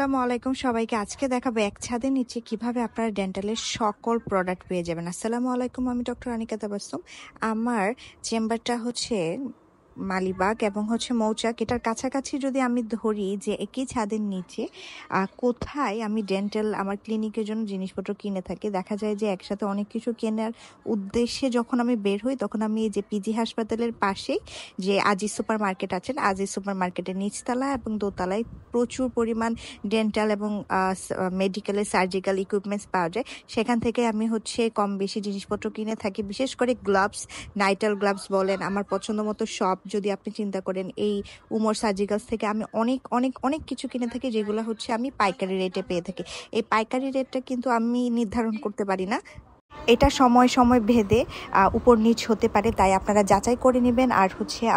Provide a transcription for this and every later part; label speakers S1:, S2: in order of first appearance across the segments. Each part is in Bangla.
S1: আসসালামু আলাইকুম সবাইকে। আজকে দেখাবো এক ছাদের নিচে কিভাবে আপনারা ডেন্টালের সকল প্রোডাক্ট পেয়ে যাবেন। আসসালামু আলাইকুম, আমি ডক্টর আনিকা তাবাসসুম। আমার চেম্বারটা হচ্ছে মালিবাগ এবং মৌচাক, এটার কাছাকাছি যদি আমি ধরি যে একই ছাদের নিচে কোথায় আমি ডেন্টাল আমার ক্লিনিকের জন্য জিনিসপত্র কিনে থাকি, দেখা যায় যে একসাথে অনেক কিছু কেনার উদ্দেশ্যে যখন আমি বের হই তখন আমি এই যে পিজি হাসপাতালের পাশেই যে আজিজ সুপার মার্কেট আছেন, আজিজ সুপার মার্কেটের নিচতলা এবং দোতলায় প্রচুর পরিমাণ ডেন্টাল এবং মেডিকেলের সার্জিক্যাল ইকুইপমেন্টস পাওয়া যায়। সেখান থেকে আমি কম বেশি জিনিসপত্র কিনে থাকি, বিশেষ করে গ্লাভস, নাইটাল গ্লাভস বলেন, আমার পছন্দ মতো সব যদি আপনি চিন্তা করেন এই উমর সার্জিক্যালস থেকে আমি অনেক অনেক অনেক কিছু কিনে থাকি, যেগুলো আমি পাইকারি রেটে পেয়ে থাকি। এই পাইকারি রেটটা কিন্তু আমি নির্ধারণ করতে পারি না, এটা সময় সময় ভেদে উপর নিচ হতে পারে, তাই আপনারা যাচাই করে নেবেন। আর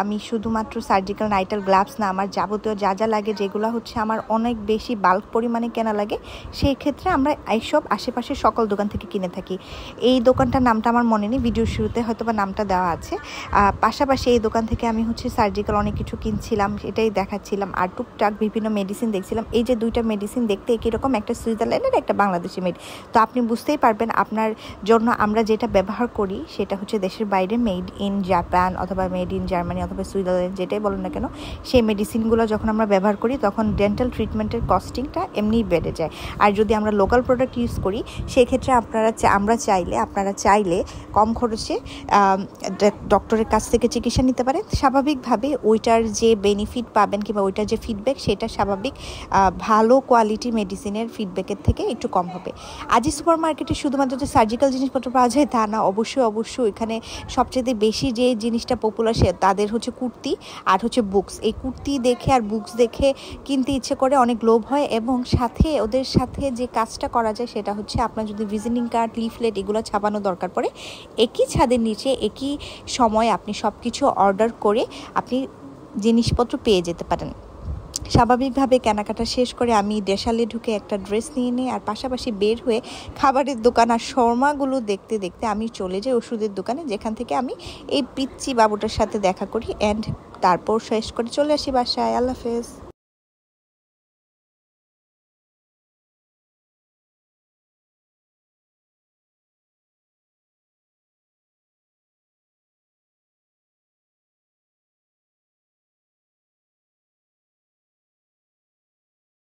S1: আমি শুধুমাত্র সার্জিক্যাল নাইটাল গ্লাভস না, আমার যাবতীয় যা যা লাগে, যেগুলো আমার অনেক বেশি বাল্ক পরিমাণে কেনা লাগে, সেই ক্ষেত্রে আমরা এইসব আশেপাশে সকল দোকান থেকে কিনে থাকি। এই দোকানটার নামটা আমার মনে নেই, ভিডিওর শুরুতে হয়তো বা নামটা দেওয়া আছে। পাশাপাশি এই দোকান থেকে আমি সার্জিক্যাল অনেক কিছু কিনছিলাম, এটাই দেখাচ্ছিলাম, আর টুকটাক বিভিন্ন মেডিসিন দেখছিলাম। এই যে দুইটা মেডিসিন দেখতে একই রকম, একটা সুইজারল্যান্ডের, একটা বাংলাদেশি তো আপনি বুঝতেই পারবেন আপনার জন্য আমরা যেটা ব্যবহার করি সেটা দেশের বাইরে মেড ইন জাপান অথবা মেড ইন জার্মানি অথবা সুইজারল্যান্ড, যেটাই বলেন না কেন, সেই মেডিসিনগুলো যখন আমরা ব্যবহার করি তখন ডেন্টাল ট্রিটমেন্টের কস্টিংটা এমনিই বেড়ে যায়। আর যদি আমরা লোকাল প্রোডাক্ট ইউজ করি সেক্ষেত্রে আপনারা চাইলে কম খরচে ডক্টরের কাছ থেকে চিকিৎসা নিতে পারেন। স্বাভাবিকভাবে ওইটার যে বেনিফিট পাবেন কিংবা ওইটার যে ফিডব্যাক, সেটা স্বাভাবিক ভালো কোয়ালিটি মেডিসিনের ফিডব্যাকের থেকে একটু কম হবে। আজি সুপার মার্কেটে শুধুমাত্র যে সার্জিক্যাল জিনিসপত্র পাওয়া যায় তা না, অবশ্যই এখানে সবচেয়ে বেশি যে জিনিসটা পপুলার সে তাদের কুর্তি আর বুকস। এই কুর্তি দেখে আর বুকস দেখে কিনতে ইচ্ছে করে, অনেক লোভ হয়, এবং ওদের সাথে যে কাজটা করা যায় সেটা আপনার যদি ভিজিটিং কার্ড, লিফলেট এগুলো ছাপানো দরকার পড়ে, একই ছাদের নিচে একই সময় আপনি সব কিছু অর্ডার করে আপনি জিনিসপত্র পেয়ে যেতে পারেন। স্বাভাবিকভাবে কেনাকাটা শেষ করে আমি দেশালে ঢুকে একটা ড্রেস নিয়ে নিই, আর পাশাপাশি বের হয়ে খাবারের দোকান আর শর্মাগুলো দেখতে দেখতে আমি চলে যাই ওষুধের দোকানে, যেখান থেকে আমি এই পিচ্চি বাবুটার সাথে দেখা করি, অ্যান্ড তারপর শেষ করে চলে আসি বাসায়। আল্লাহ হাফেজ।